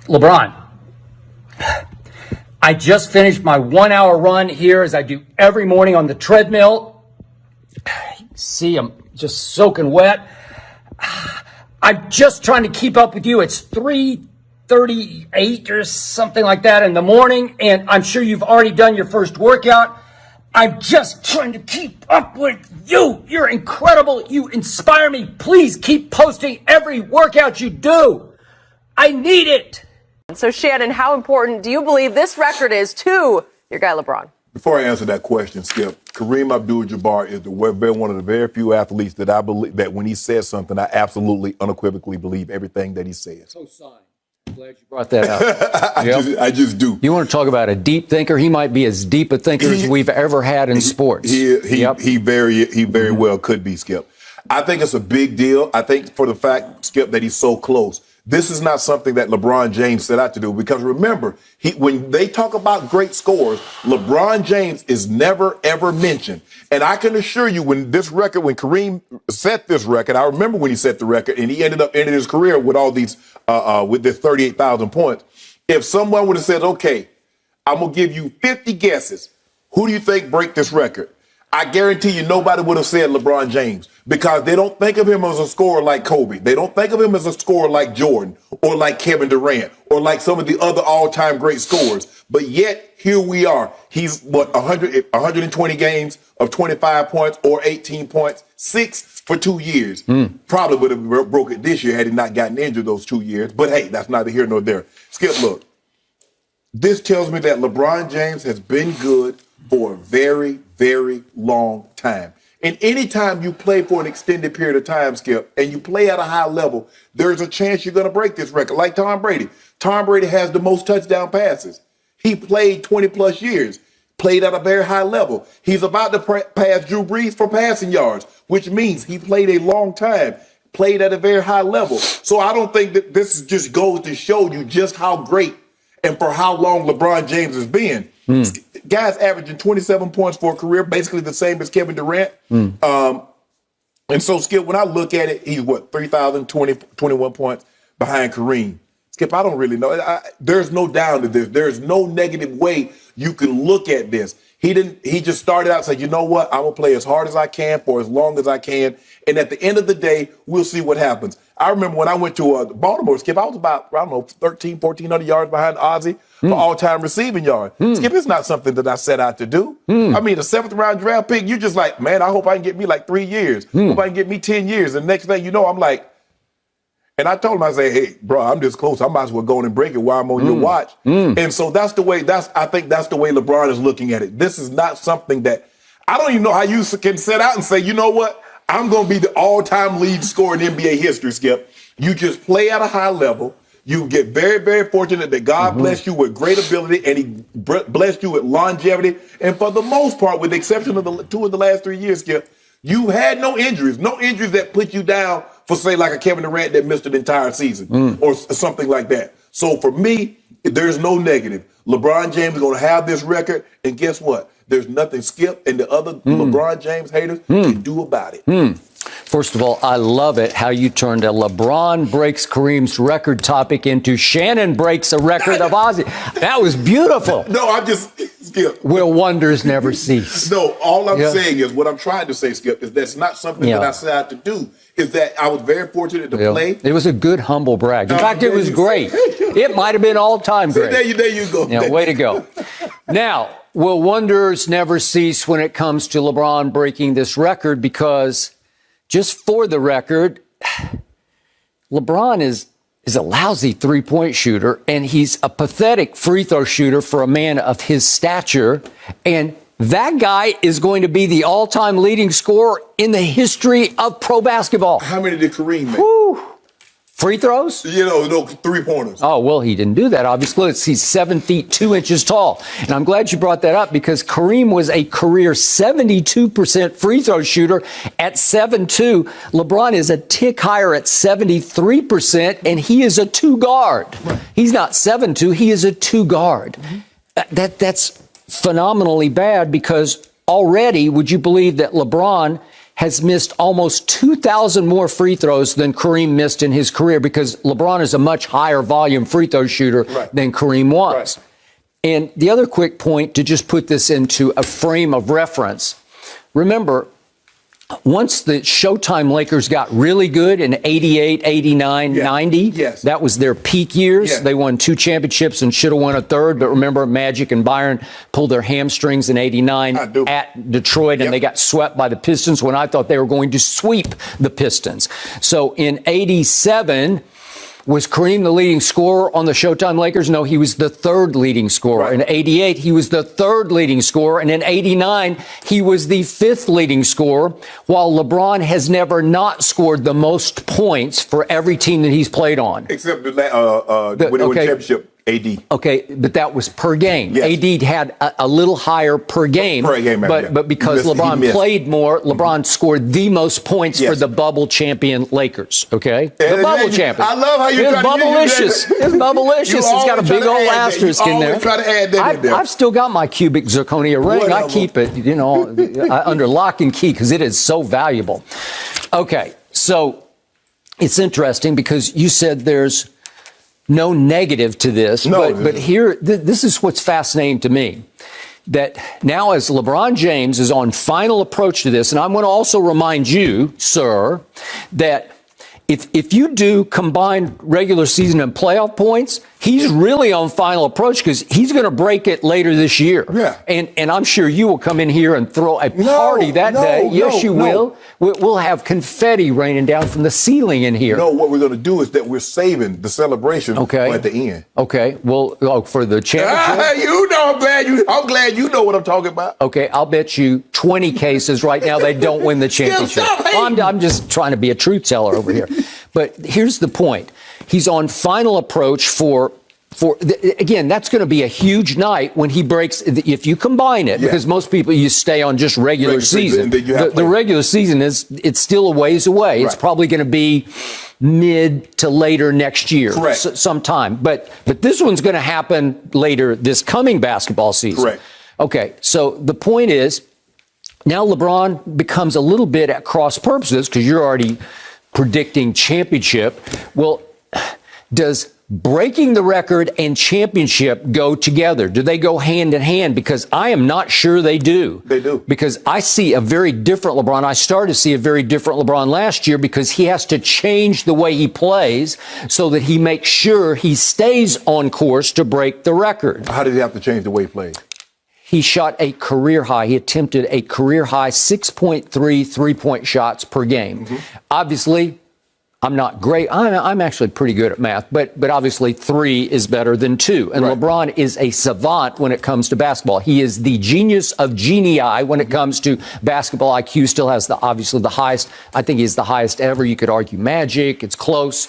LeBron, I just finished my 1 hour run here as I do every morning on the treadmill. See, I'm just soaking wet. I'm just trying to keep up with you. It's 3:38 or something like that in the morning, and I'm sure you've already done your first workout. I'm just trying to keep up with you. You're incredible. You inspire me. Please keep posting every workout you do. I need it. So, Shannon, how important do you believe this record is to your guy LeBron? Before I answer that question, Skip, Kareem Abdul-Jabbar is one of the very few athletes that I believe that when he says something, I absolutely unequivocally believe everything that he says. Co-sign. Glad you brought that up. I just do. You want to talk about a deep thinker? He might be as deep a thinker as we've ever had in sports. He very well could be, Skip. I think it's a big deal. I think for the fact, Skip, that he's so close. This is not something that LeBron James set out to do, because remember, when they talk about great scores, LeBron James is never, ever mentioned. And I can assure you, when Kareem set this record, I remember when he set the record and he ended his career with all these, with this 38,000 points. If someone would have said, okay, I'm going to give you 50 guesses, who do you think break this record? I guarantee you nobody would have said LeBron James, because they don't think of him as a scorer like Kobe. They don't think of him as a scorer like Jordan or like Kevin Durant or like some of the other all-time great scorers. But yet, here we are. He's, 120 games of 25 points or 18 points, 6 for 2 years. Probably would have broke it this year had he not gotten injured those 2 years. But hey, that's neither here nor there. Skip, look. This tells me that LeBron James has been good for a very, very long time. And anytime you play for an extended period of time, Skip, and you play at a high level, there's a chance you're going to break this record. Like Tom Brady. Tom Brady has the most touchdown passes. He played 20 plus years, played at a very high level. He's about to pass Drew Brees for passing yards, which means he played a long time, played at a very high level. So I don't think that this just goes to show you just how great and for how long LeBron James has been. Guy's averaging 27 points for a career, basically the same as Kevin Durant. And so, Skip, when I look at it, he's 3,021 points behind Kareem. Skip, I don't really know. There's no down to this. There's no negative way you can look at this. He just started out and said, you know what? I'm going to play as hard as I can for as long as I can. And at the end of the day, we'll see what happens. I remember when I went to Baltimore, Skip, I was about, 1,400 yards behind Ozzie for all-time receiving yards. Skip, it's not something that I set out to do. I mean, a 7th-round draft pick, you're just like, man, I hope I can get me like 3 years. Hope I can get me 10 years. And next thing you know, I'm like, and I told him, I say, hey, bro, I'm this close. I might as well go in and break it while I'm on your watch. And so I think that's the way LeBron is looking at it. This is not something that, I don't even know how you can set out and say, you know what? I'm going to be the all-time lead scorer in NBA history, Skip. You just play at a high level. You get very, very fortunate that God blessed you with great ability, and he blessed you with longevity. And for the most part, with the exception of the 2 of the last 3 years, Skip, you had no injuries that put you down for, say, like a Kevin Durant that missed an entire season or something like that. So for me, there's no negative. LeBron James is going to have this record, and guess what? There's nothing Skip and the other LeBron James haters can do about it. First of all, I love it how you turned a LeBron breaks Kareem's record topic into Shannon breaks a record of Ozzie. That was beautiful. No, I'm just, Skip. Will wonders never cease? No, all I'm saying is, what I'm trying to say, Skip, is that's not something that I set out to do. Is that I was very fortunate to play. It was a good, humble brag. In fact, it was great. It might have been all-time great. There you go. Yeah, way to go. Now, will wonders never cease when it comes to LeBron breaking this record? Because, just for the record, LeBron is a lousy three-point shooter, and he's a pathetic free throw shooter for a man of his stature. And that guy is going to be the all-time leading scorer in the history of pro basketball. How many did Kareem make? Whew. Free throws? No three-pointers. Oh, well, he didn't do that, obviously. He's 7 feet 2 inches tall. And I'm glad you brought that up, because Kareem was a career 72% free throw shooter at 7'2". LeBron is a tick higher at 73%, and he is a 2 guard. Right. He's not 7'2", he is a 2 guard. That's phenomenally bad, because already, would you believe that LeBron has missed almost 2,000 more free throws than Kareem missed in his career because LeBron is a much higher volume free throw shooter than Kareem was. Right. And the other quick point to just put this into a frame of reference, remember, once the Showtime Lakers got really good in 88, 89, 90, that was their peak years. They won 2 championships and should have won a third. But remember, Magic and Byron pulled their hamstrings in 89 at Detroit, and they got swept by the Pistons when I thought they were going to sweep the Pistons. So in 87, was Kareem the leading scorer on the Showtime Lakers? No, he was the 3rd leading scorer. In 88, he was the 3rd leading scorer. And in 89, he was the 5th leading scorer, while LeBron has never not scored the most points for every team that he's played on. Except when they won the championship. AD. Okay, but that was per game. AD had a little higher per game. But because LeBron played more, LeBron scored the most points for the bubble champion Lakers. Okay? The bubble champion. I love how you It's bubblicious. It's bubblicious. It's got a big old asterisk in there. Try to add that in there. I've still got my cubic zirconia ring. I keep it, under lock and key because it is so valuable. Okay, so it's interesting because you said there's no negative to this, but here, this is what's fascinating to me, that now as LeBron James is on final approach to this, and I'm going to also remind you, sir, that if you do combined regular season and playoff points, he's really on final approach because he's going to break it later this year. And I'm sure you will come in here and throw a party that day. Yes, you will. We'll have confetti raining down from the ceiling in here. No, what we're going to do is that we're saving the celebration for at the end. Okay. Well, for the championship. I'm glad you know what I'm talking about. Okay. I'll bet you 20 cases right now they don't win the championship. I'm just trying to be a truth teller over here. But here's the point. He's on final approach again, that's going to be a huge night when he breaks, if you combine it, because most people, you stay on just regular season. The regular season it's still a ways away. It's probably going to be mid to later next year, sometime. But this one's going to happen later this coming basketball season. Okay, so the point is, now LeBron becomes a little bit at cross purposes because you're already predicting championship. Well, does breaking the record and championship go together? Do they go hand in hand? Because I am not sure they do. They do. Because I see a very different LeBron. I started to see a very different LeBron last year because he has to change the way he plays so that he makes sure he stays on course to break the record. How did he have to change the way he played? He shot a career high. He attempted a career high 6.3 3-point shots per game. Obviously, I'm not great. I'm actually pretty good at math, but obviously 3 is better than 2. And LeBron is a savant when it comes to basketball. He is the genius of genii when it comes to basketball IQ. Still has obviously the highest. I think he's the highest ever. You could argue Magic. It's close.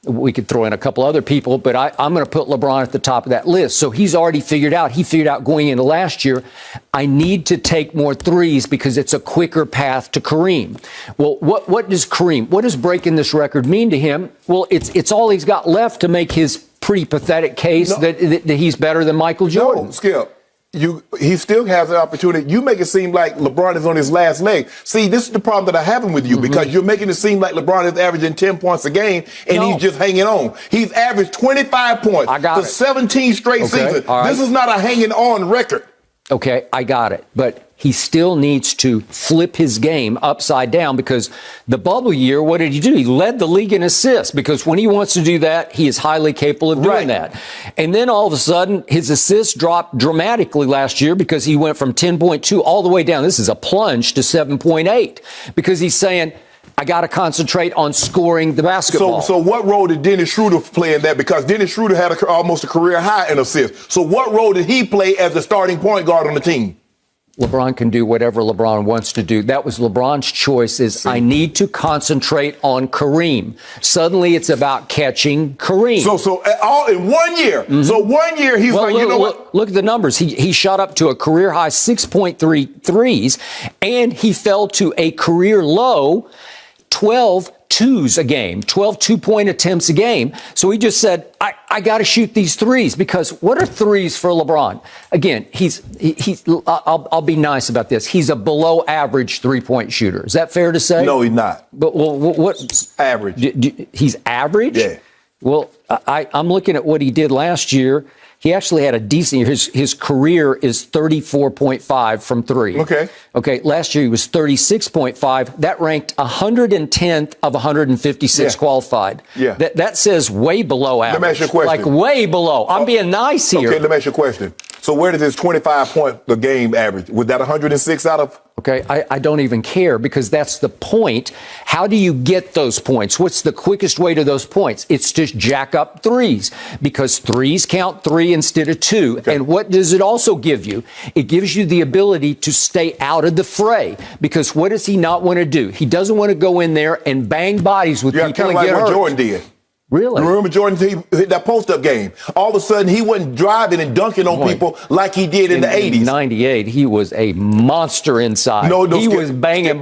We could throw in a couple other people, but I'm going to put LeBron at the top of that list. So he's already figured out going into last year, I need to take more threes because it's a quicker path to Kareem. Well, what does breaking this record mean to him? Well, it's all he's got left to make his pretty pathetic case that he's better than Michael Jordan. No, Skip. He still has the opportunity. You make it seem like LeBron is on his last leg. See, this is the problem that I have with you because you're making it seem like LeBron is averaging 10 points a game and he's just hanging on. He's averaged 25 points for 17 straight seasons. This is not a hanging on record. Okay, I got it. But he still needs to flip his game upside down because the bubble year, what did he do? He led the league in assists because when he wants to do that, he is highly capable of doing that. And then all of a sudden, his assists dropped dramatically last year because he went from 10.2 all the way down. This is a plunge to 7.8 because he's saying, I got to concentrate on scoring the basketball. So what role did Dennis Schroeder play in that? Because Dennis Schroeder had almost a career high in assists. So what role did he play as the starting point guard on the team? LeBron can do whatever LeBron wants to do. That was LeBron's choice I need to concentrate on Kareem. Suddenly it's about catching Kareem. So all in 1 year. So 1 year he's what? Look at the numbers. He shot up to a career high 6.3 threes and he fell to a career low 12 twos a game, 12 two-point attempts a game. So he just said, I got to shoot these threes, because what are threes for LeBron? Again, I'll be nice about this. He's a below average three-point shooter. Is that fair to say? No, he's not. But what? Average. He's average? Yeah. Well, I'm looking at what he did last year. He actually had a decent year. His career is 34.5 from three. Okay. Last year he was 36.5. That ranked 110th of 156 qualified. Yeah. That says way below average. Let me ask you a question. Like way below. I'm being nice here. Okay, let me ask you a question. So where does his 25 point a game average? Was that 106 out of? Okay, I don't even care, because that's the point. How do you get those points? What's the quickest way to those points? It's just jack up threes, because threes count three instead of two. Okay. And what does it also give you? It gives you the ability to stay out of the fray, because what does he not want to do? He doesn't want to go in there and bang bodies with people Kind of and like get what hurt. Jordan did. Really? Remember Jordan hit that post-up game? All of a sudden, he wasn't driving and dunking on people like he did in the 80s. In 98, he was a monster inside. No, he was banging bodies.